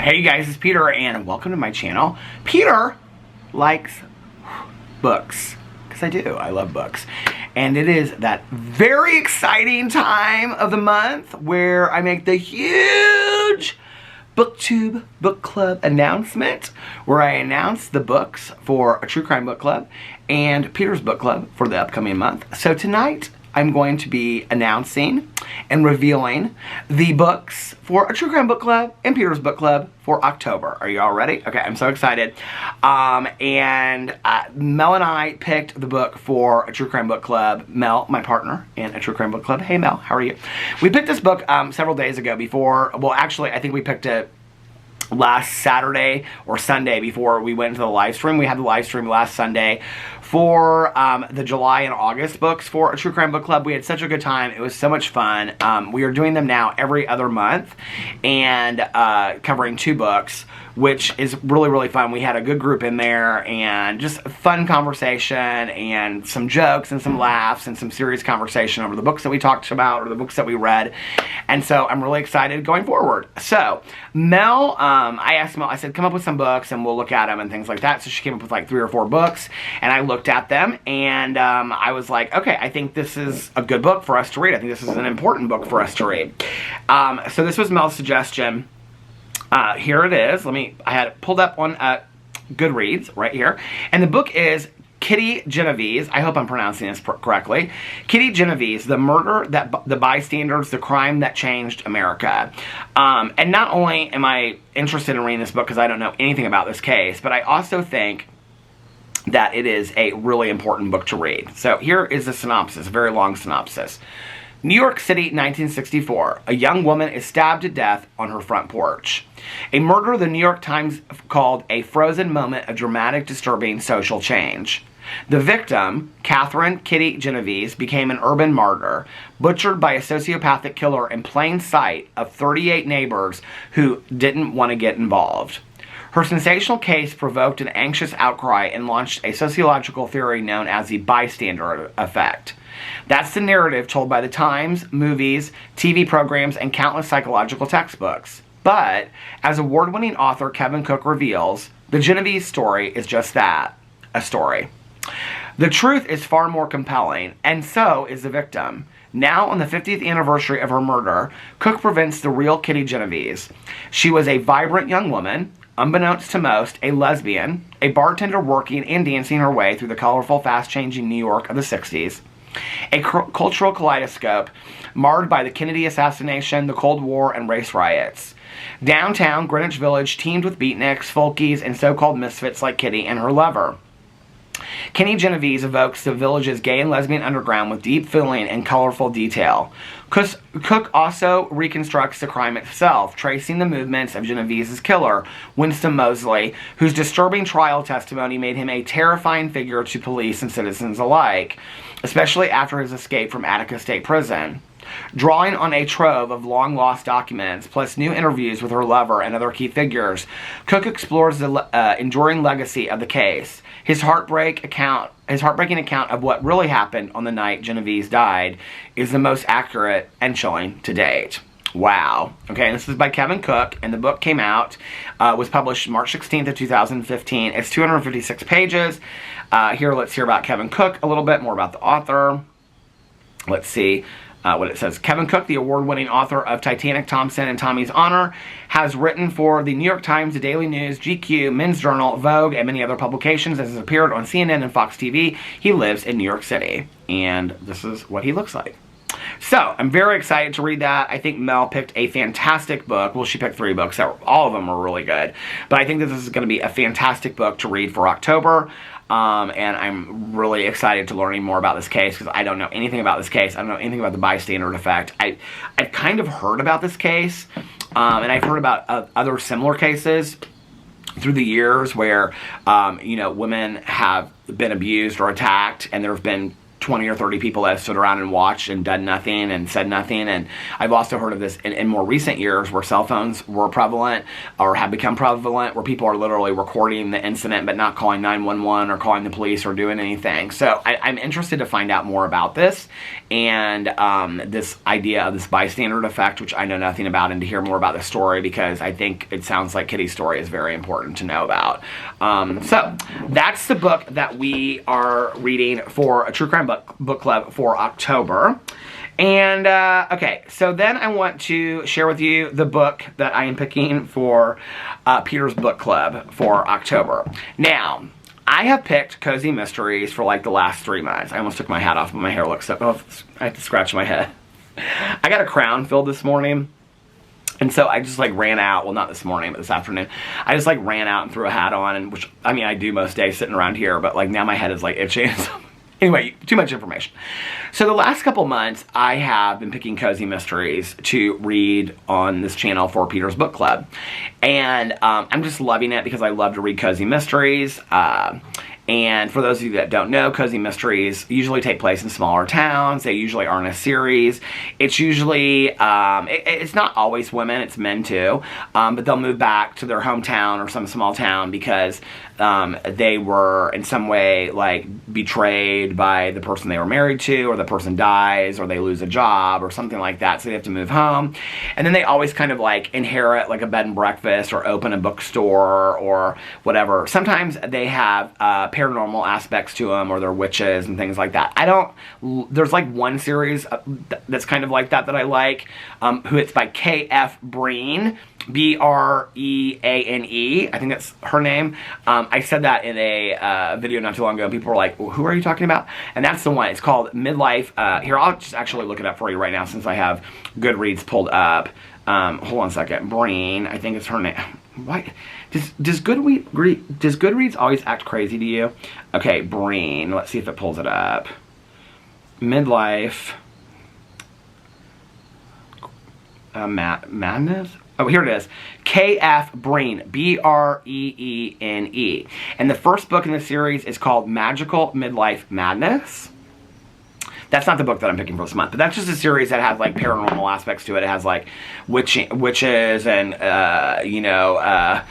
Hey you guys, it's Peter and welcome to my channel. Peter likes books, because I do. I love books. And it is that very exciting time of the month where I make the huge Booktube book club announcement, where I announce the books for a true crime book club and Peter's book club for the upcoming month. So tonight I'm going to be announcing and revealing the books for a true crime book club and Peter's book club for October. Are you all ready? Okay, I'm so excited. Mel and I picked the book for a true crime book club. Mel, my partner in a true crime book club. Hey Mel, how are you? We picked this book several days ago before, well actually I think we picked it last Saturday or Sunday before we went into the live stream. We had the live stream last Sunday for the July and August books for a true crime book club. We had such a good time. It was so much fun. We are doing them now every other month and covering 2 books, which is really, really fun. We had a good group in there and just a fun conversation and some jokes and some laughs and some serious conversation over the books that we talked about or the books that we read. And so I'm really excited going forward. So Mel, I asked Mel, I said, come up with some books and we'll look at them and things like that. So she came up with like 3 or 4 books and I looked at them and I was like, okay, I think this is a good book for us to read. I think this is an important book for us to read. So this was Mel's suggestion. Here it is. I had it pulled up on Goodreads right here. And the book is Kitty Genovese. I hope I'm pronouncing this correctly. Kitty Genovese, The Murder That the Bystanders, The Crime That Changed America. And not only am I interested in reading this book because I don't know anything about this case, but I also think that it is a really important book to read. So here is the synopsis, a very long synopsis. New York City, 1964. A young woman is stabbed to death on her front porch. A murder the New York Times called a frozen moment of dramatic, disturbing social change. The victim, Catherine Kitty Genovese, became an urban martyr, butchered by a sociopathic killer in plain sight of 38 neighbors who didn't want to get involved. Her sensational case provoked an anxious outcry and launched a sociological theory known as the bystander effect. That's the narrative told by the Times, movies, TV programs, and countless psychological textbooks. But, as award-winning author Kevin Cook reveals, the Genovese story is just that, a story. The truth is far more compelling, and so is the victim. Now, on the 50th anniversary of her murder, Cook presents the real Kitty Genovese. She was a vibrant young woman, unbeknownst to most, a lesbian, a bartender working and dancing her way through the colorful, fast-changing New York of the 60s. A cultural kaleidoscope marred by the Kennedy assassination, the Cold War, and race riots. Downtown Greenwich Village teemed with beatniks, folkies, and so-called misfits like Kitty and her lover. Kitty Genovese evokes the village's gay and lesbian underground with deep feeling and colorful detail. Cook also reconstructs the crime itself, tracing the movements of Genovese's killer, Winston Moseley, whose disturbing trial testimony made him a terrifying figure to police and citizens alike, especially after his escape from Attica State Prison. Drawing on a trove of long-lost documents, plus new interviews with her lover and other key figures, Cook explores the enduring legacy of the case. His heartbreaking account of what really happened on the night Genovese died is the most accurate and chilling to date. Wow. Okay, and this is by Kevin Cook, and the book came out, was published March 16th of 2015. It's 256 pages. Here, let's hear about Kevin Cook a little bit, more about the author. Let's see what it says. Kevin Cook, the award-winning author of Titanic, Thompson, and Tommy's Honor, has written for the New York Times, the Daily News, GQ, Men's Journal, Vogue, and many other publications, and has appeared on CNN and Fox TV. He lives in New York City, and this is what he looks like. So, I'm very excited to read that. I think Mel picked a fantastic book. Well, she picked 3 books. All of them were really good. But I think that this is going to be a fantastic book to read for October. And I'm really excited to learning more about this case because I don't know anything about this case. I don't know anything about the bystander effect. I've kind of heard about this case, and I've heard about other similar cases through the years where, you know, women have been abused or attacked, and there have been 20 or 30 people that have stood around and watched and done nothing and said nothing. And I've also heard of this in more recent years where cell phones were prevalent or have become prevalent, where people are literally recording the incident but not calling 911 or calling the police or doing anything. So I'm interested to find out more about this and this idea of this bystander effect, which I know nothing about, and to hear more about the story, because I think it sounds like Kitty's story is very important to know about. So that's the book that we are reading for a true crime book club for October. And okay, so then I want to share with you the book that I am picking for Peter's book club for October. Now, I have picked cozy mysteries for like the last 3 months. I almost took my hat off, but my hair looks so... Oh, I have to scratch my head. I got a crown filled this morning. And so I just like ran out, well not this morning, but this afternoon. I just like ran out and threw a hat on, and which, I mean, I do most days sitting around here, but like now my head is like itching. Anyway, too much information. So the last couple months, I have been picking cozy mysteries to read on this channel for Peter's book club. And I'm just loving it because I love to read cozy mysteries. And for those of you that don't know, cozy mysteries usually take place in smaller towns. They usually aren't a series. It's usually, it's not always women, it's men too. But they'll move back to their hometown or some small town because they were in some way like betrayed by the person they were married to, or the person dies, or they lose a job or something like that, so they have to move home. And then they always kind of like inherit like a bed and breakfast or open a bookstore or whatever. Sometimes they have paranormal aspects to them, or they're witches and things like that. There's like one series that's kind of like that I like, who it's by K.F. Breen, B-R-E-A-N-E, I think that's her name. I said that in a video not too long ago. People were like, who are you talking about? And that's the one. It's called Midlife. Here, I'll just actually look it up for you right now since I have Goodreads pulled up. Hold on a second. Breen, I think it's her name. Why? Does Goodreads always act crazy to you? Okay, Breen. Let's see if it pulls it up. Midlife. Madness? Oh, here it is. K.F. Breen, B-R-E-E-N-E. And the first book in the series is called Magical Midlife Madness. That's not the book that I'm picking for this month, but that's just a series that has like paranormal aspects to it. It has like witches and, you know,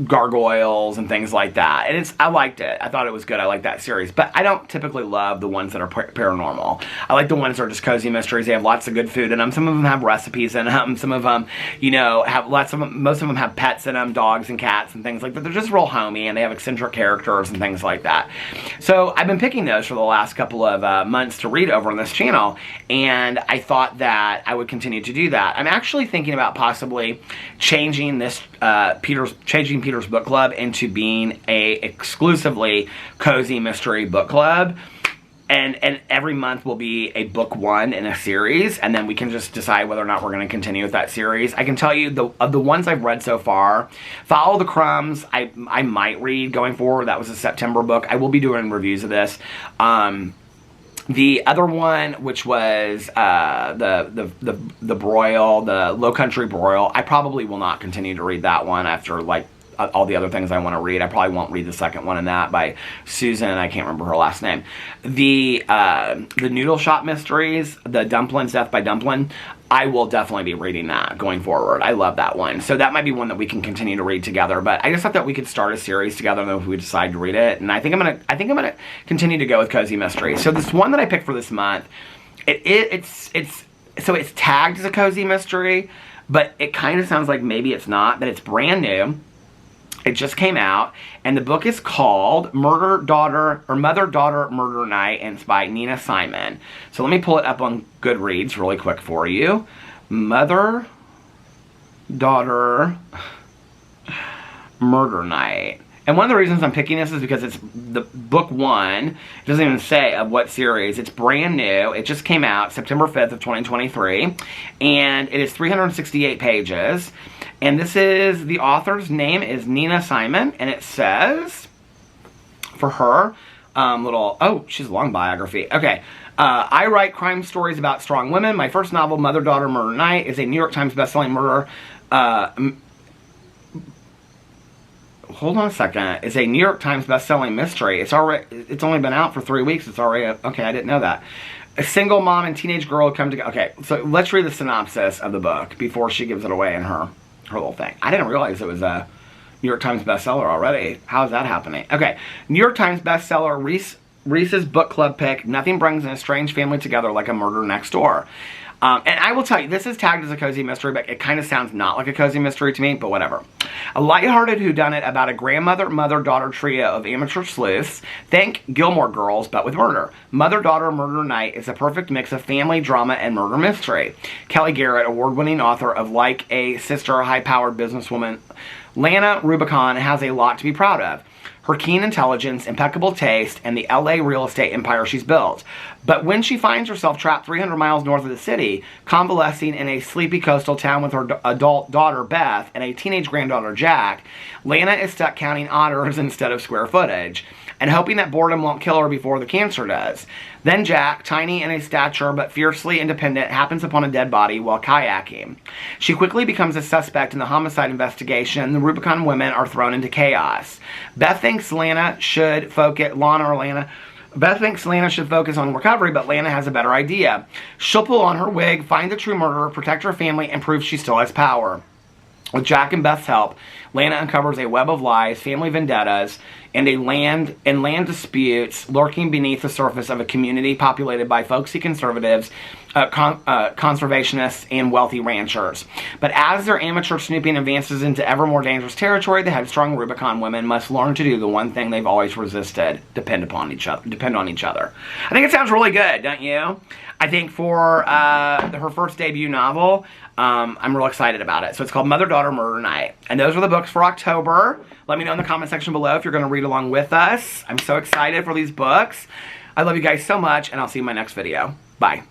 gargoyles and things like that. And I liked it. I thought it was good. I like that series. But I don't typically love the ones that are paranormal. I like the ones that are just cozy mysteries. They have lots of good food in them. Some of them have recipes in them. Some of them, you know, have lots of them. Most of them have pets in them, dogs and cats and things like that. They're just real homey, and they have eccentric characters and things like that. So I've been picking those for the last couple of months to read over on this channel, and I thought that I would continue to do that. I'm actually thinking about possibly changing this changing Peter's book club into being a exclusively cozy mystery book club, and every month will be a book one in a series, and then we can just decide whether or not we're going to continue with that series. I can tell you of the ones I've read so far, Follow the Crumbs I might read going forward. That was a September book. I will be doing reviews of this. The other one, which was the Broil, the Low Country Broil, I probably will not continue to read that one after like all the other things I want to read. I probably won't read the second one in that by Susan. I can't remember her last name. The Noodle Shop Mysteries, the Dumplings, Death by Dumpling, I will definitely be reading that going forward. I love that one. So that might be one that we can continue to read together. But I just thought that we could start a series together if we decide to read it. And I think I'm gonna continue to go with cozy mysteries. So this one that I picked for this month, it's tagged as a cozy mystery, but it kind of sounds like maybe it's not. But it's brand new. It just came out, and the book is called Mother Daughter Murder Night, and it's by Nina Simon. So let me pull it up on Goodreads really quick for you. Mother Daughter Murder Night. And one of the reasons I'm picking this is because it's the book one. It doesn't even say of what series. It's brand new. It just came out September 5th of 2023. And it is 368 pages. And this is, the author's name is Nina Simon. And it says, for her, she's a long biography. Okay. I write crime stories about strong women. My first novel, Mother Daughter Murder Night, is a New York Times bestselling murder. hold on a second. It's a New York Times best-selling mystery. It's only been out for 3 weeks. It's already, okay, I didn't know that. A single mom and teenage girl come together. Okay, so let's read the synopsis of the book before she gives it away in her little thing. I didn't realize it was a New York Times bestseller already. How is that happening? Okay, New York Times bestseller, Reese's book club pick, nothing brings a strange family together like a murder next door. And I will tell you, this is tagged as a cozy mystery, but it kind of sounds not like a cozy mystery to me, but whatever. A lighthearted whodunit about a grandmother, mother-daughter trio of amateur sleuths. Think Gilmore Girls, but with murder. Mother-daughter murder night is a perfect mix of family drama and murder mystery. Kelly Garrett, award-winning author of Like a Sister, high-powered businesswoman, Lana Rubicon has a lot to be proud of. Her keen intelligence, impeccable taste, and the LA real estate empire she's built. But when she finds herself trapped 300 miles north of the city, convalescing in a sleepy coastal town with her adult daughter Beth and a teenage granddaughter Jack, Lana is stuck counting otters instead of square footage, and hoping that boredom won't kill her before the cancer does. Then Jack, tiny in a stature but fiercely independent, happens upon a dead body while kayaking. She quickly becomes a suspect in the homicide investigation. The Rubicon women are thrown into chaos. Beth thinks Lana should focus on recovery, but Lana has a better idea. She'll pull on her wig, find the true murderer, protect her family, and prove she still has power. With Jack and Beth's help, Lana uncovers a web of lies, family vendettas, and land disputes lurking beneath the surface of a community populated by folksy conservatives, conservationists, and wealthy ranchers. But as their amateur snooping advances into ever more dangerous territory, the headstrong Rubicon women must learn to do the one thing they've always resisted: depend on each other. I think it sounds really good, don't you? I think for her first debut novel, I'm real excited about it. So it's called Mother-Daughter Murder Night. And those are the books for October. Let me know in the comment section below if you're going to read along with us. I'm so excited for these books. I love you guys so much, and I'll see you in my next video. Bye.